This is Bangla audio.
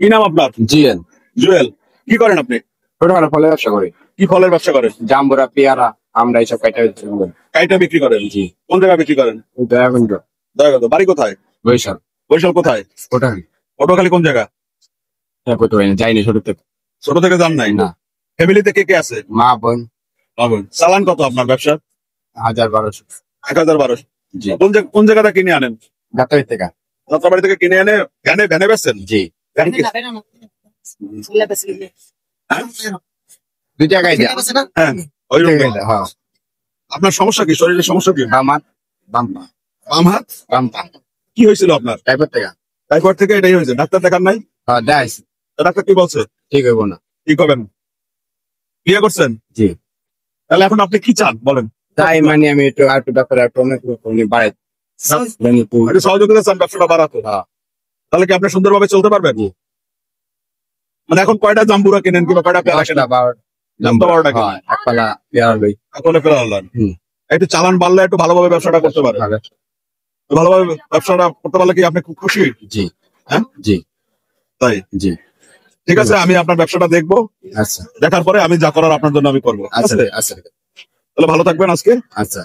কি নাম আপনার? জিএন। জুয়েল। কি করেন আপনি? ছোটখাটো ফলের ব্যবসা করি। কি ফলের ব্যবসা করেন? জাম্বুরা, পেয়ারা, আমরা এইসব কাইটা বিক্রি করি। কাইটা বিক্রি করেন? জি। কোন জায়গায় বিক্রি করেন? দয়াগঞ্জ। দয়াগঞ্জ। বাড়ি কোথায়? বরিশাল। বরিশাল কোথায়? কোটালি। পটুয়াখালী কোন জায়গা? যাইনি ছোট থেকে। ছোট থেকে যান নাই? না। ফ্যামিলিতে কে কে আছে? মা, বোন। চালান কত আপনার ব্যবসা? 1000-1200। 1000-1200। জি। কোন জায়গাটা কিনে আনেন? গাতারি থেকে। যাত্রাবাড়ি থেকে কিনে এনে ভ্যানে বেচছেন? জি। ভ্যান কি? দুই জায়গায় দেয়া। হ্যাঁ, ওই দুই রকম। জায়গায় দেয়া, হ্যাঁ। আপনার সমস্যা কি? শরীরের সমস্যা কি? বাম হাত, বাম পা। বাম হাত? বাম পা। কি হয়েছিল আপনার? টাইপের থেকে। টাইফয়েড থেকে এটাই হয়েছে? ডাক্তার দেখান নাই? হ্যাঁ, দেখাইছি। ডাক্তার কি বলছে? ঠিক হইব না। কি করবেন? বিয়ে করছেন? জি। তাহলে এখন আপনি কি চান বলেন? তাই মানে আমি একটু ব্যাপারে অনেক বাড়াই একটু সহযোগিতা চান ব্যবসাটা বাড়াতে? হ্যাঁ। তাহলে কি আপনি সুন্দরভাবে চলতে পারবেন? জি। মানে এখন কয়টা জাম্বুরা কিনেন কিংবা কয়টা পেয়ারা কিনেন? 10টা-12টা কিনে। এক পালা পেয়ারা লই। এখন পেয়ারা হলেন। হুম। একটু চালান বাড়লে একটু ভালোভাবে ব্যবসাটা করতে পারেন। ভালোভাবে ব্যবসাটা করতে পারলে কি আপনি খুব খুশি? জি। হ্যাঁ, জি। তাই? জি। ঠিক আছে, আমি আপনার ব্যবসাটা দেখবো। আচ্ছা। দেখার পরে আমি যা করার আপনার জন্য আমি করবো। আচ্ছা। আচ্ছা। তাহলে ভালো থাকবেন আজকে। আচ্ছা।